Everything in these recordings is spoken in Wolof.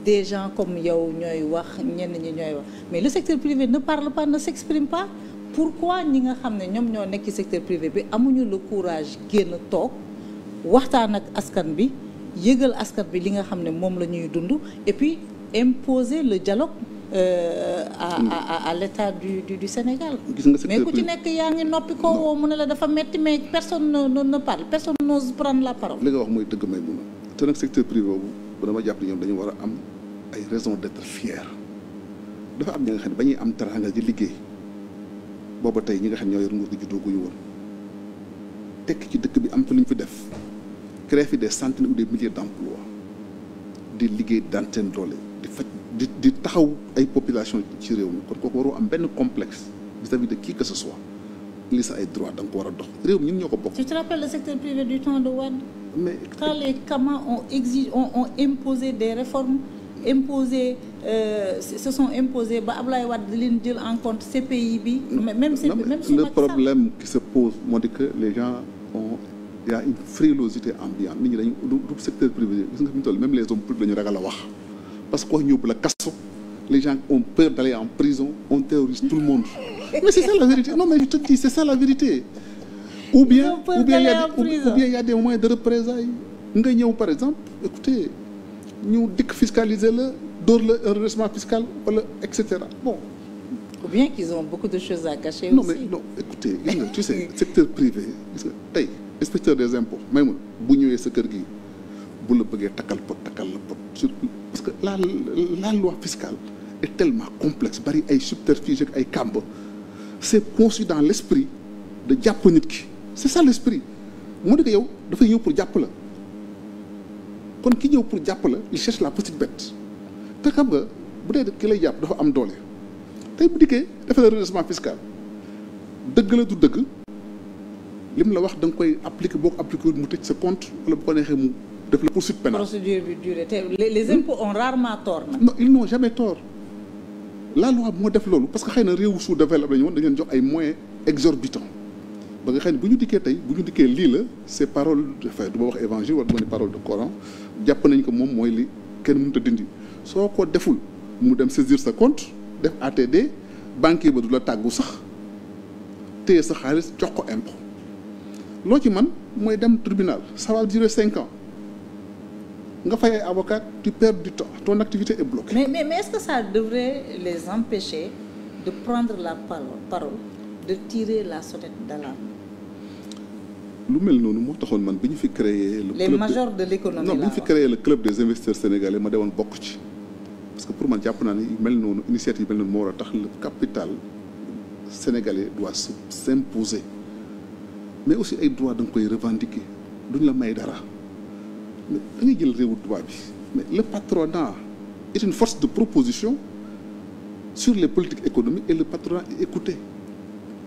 des gens comme yow ñooy wax ñenn ñi ñooy wax mais le secteur privé ne parle pas, ne s'exprime pas. Pourquoi ñi nga xam ne ñoom ñoo nekk ci secteur privé bi amuñu le courage génn toog waxtaan ak askan bi yëgal askan bi li nga xam ne moom la ñuy dund et puis imposer le dialogue à l'état du Sénégal. Mais ku ci nekk yaa ngi noppi ko woo mu ne la dafa metti mais personne ne parle, personne n'ose prendre la parole. li nga wax mooy dëgg may mun a te nag secteur privé boobu dama jàpp ne ñoom dañu war a am ay raisons d'être fiers dafa am ñi nga xam ne ba ñuy am teraanga di liggéey booba tey ñi nga xam ne ñoo yor nguur gi juddoo gu ñu woon tekk ci dëkk bi am fa lu ñu fi def créer fi des centaines ou des milliers d'emplois di liggéey daan seen doole di faj di taxaw ay population ci réew mi kon kooku waroo am benn complexe vis-à-vis de qui que ce soit li sa ay droit da nga ko war a dox réew mi ñun ñoo ko bokk. Tu te rappelles le secteur privé du temps de Wade? Mais quand les Kama ont imposé des réformes, se sont imposés ba Ablaye Wade di leen jël en compte CPI bi. même le problème qui se pose moo di que les gens il y a une frilosité ambiante nit ñi dañu du secteur privé gis nga fi mu toll même les hommes politiques dañu ragal a wax parce que wax ñëw la kaso les gens ont peur d'aller en prison on terrorise tout le monde mais c'est ça la vérité non mais je te dis c'est ça la vérité ou bien il y a des moyens de représailles nga ñëw par exemple écoutez ñu dikk fiscaliser la dóor la un redressement fiscal wala et cetera bon. Ou bien qu'ils ont beaucoup de choses à cacher non aussi. mais non écoutez gis nga tu sais secteur privé gis nga tey inspecteur des impôts may mun bu ñëwee sa kër gi bu la bëggee takkal la pot parce que la loi fiscale est tellement complexe bari ay subterfuge ak ay kàmb c'est conçu dans l'esprit de jàpp nit ki c'est ça l'esprit moo di que yow dafay ñëw pour jàpp la kon ki ñëw pour jàpp la il cherche la petite bête te xam nga bu dee ki lay jàpp dafa am doole tey bu dikkee dafa la redressement fiscal dëgg la du dëgg li mu la wax da nga koy appliquer boo ko appliquer mu tëj sa compte wala bu ko neexee mu def la poursuite pénale. Procédure bi durée te les impôts ont rarement tort nag. non ils n'ont jamais tort la loi moo def loolu parce que xëy na réewu sous-développé la ñu woon dañu leen jox ay moyens exorbitants ba nga xëy ne bu ñu dikkee tey bu ñu dikkee lii la c'est parole de fait du ma wax évangile wala du ma ne parole de Coran jàpp nañ ko moom mooy li kenn mënut a dindi soo ko deful mu dem saisir sa compte def ATD banquier ba du la tàggu sax téye sa xaalis jox ko impôt loo ci man mooy dem tribunal ça va durer 5 ans nga fay ay avocat tu perds du temps ton activité est bloquée. mais est-ce que ça devrait les empêcher de prendre la parole de tirer la sonnette d'alarme? lu mel noonu moo taxoon man bi ñu fi créé. les majors de l'économie non bi ñu fi créé le club des investisseurs sénégalais ma demoon bokk ci parce que pour man jàpp naa ne yu mel noonu initiative yu mel noonu moo war a tax le capital sénégalais doit s'imposer mais aussi ay droits da nga koy revendiquer duñ la may dara mais da ngay jël réewu tubaab bi mais le patronat est une force de proposition sur les politiques économiques et le patronat est écouté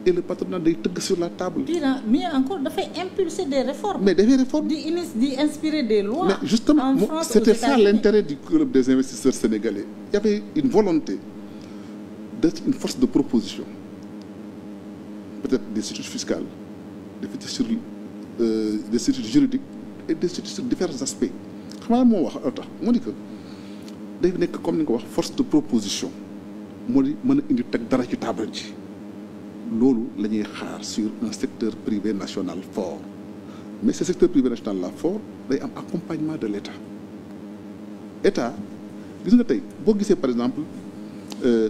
et le patronat day tëgg sur la table. mais encore dafay impulser des réformes. mais des réformes di inspirer des lois. mais justement en France, c'était ça l'intérêt du club des investisseurs sénégalais il y avait une volonté d'être une force de proposition peut-être des structures fiscales des structures juridiques et des structures sur différents aspects xam nga moo wax tax moo di que day nekk comme ni nga ko wax force de proposition moo di mën a indi teg dara ci table ji loolu la ñuy xaar sur un secteur privé national fort mais ce secteur privé national là fort day am accompagnement de l'État gis nga tey boo gisee par exemple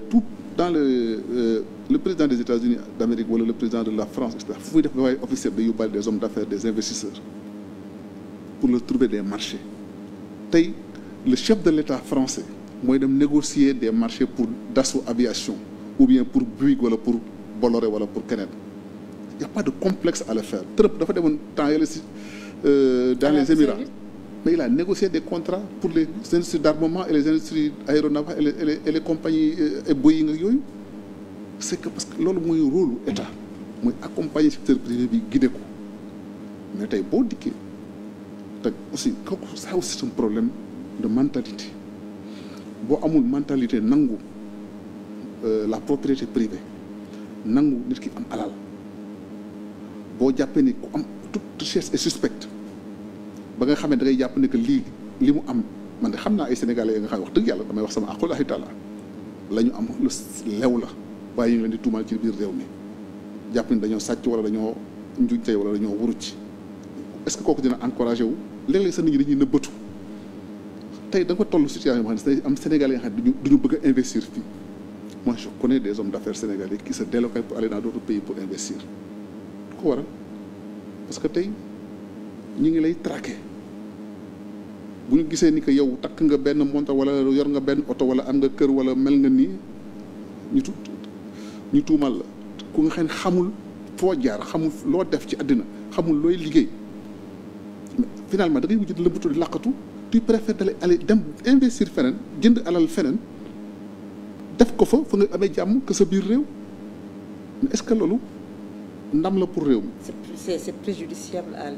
tout dans le président des États-Unis d'Amérique wala le président de la France et cetera fu muy def dafay officiel day yóbbaale des hommes d'affaires des investisseurs pour leur trouver des marchés tey le chef de l'État français mooy dem négocier des marchés pour Dassault Aviation ou bien pour Bouygues wala pour Bolloré wala pour keneen il y a pas de complexe à le faire Trump dafa demoon temps yële si dans les Émirats mais il a négocié des contrats pour les industries d'armement et les industries aéronavales et les compagnies et Boeing ak yooyu c'est que parce que loolu mooy rôle État mooy accompagner secteur privé bi guider ko mais tey boo dikkee te aussi kooku ça aussi c'est un problème de mentalité boo amul mentalité nangu la propriété privée nangu nit ki am alal boo jàppee ni ku am toute richesse est suspecte ba nga xam ne da ngay jàpp ne que lii li mu am man de xam naa ay sénégalais yi nga xam ne wax dëgg yàlla damay wax sama aqulahi taala la ñu am lu lew la waaye ñu ngi leen di tuumaal ci biir réew mi jàpp ni dañoo sàcc wala dañoo njuñ tey wala dañoo wuruc est-ce que kooku dina encouragé wu léeg-léeg sa nit ñi dañuy nëbbatu tey da nga ko toll situation yoo xam ne am sénégalais yoo xam ne duñu bëgg a investir fii. Moi je connais des hommes d'affaires sénégalais qui se délocalisent pour aller dans d'autres pays pour investir du ko waral parce que tey ñi ngi lay traquer bu ñu gisee ni que yow takk nga benn montre wala yor nga benn oto wala am nga kër wala mel nga nii ñu tuumal la ku nga xam ne xamul foo jaar xamul loo def ci àddina xamul looy liggéey mais finalement da ngay wujj lëmbatu di làqatu tu préfères d'aller aller dem investir feneen jënd alal feneen def ko fa nga amee jàmm que sa biir réew mais est-ce que loolu ndam la pour réew mi. c'est préjudiciable à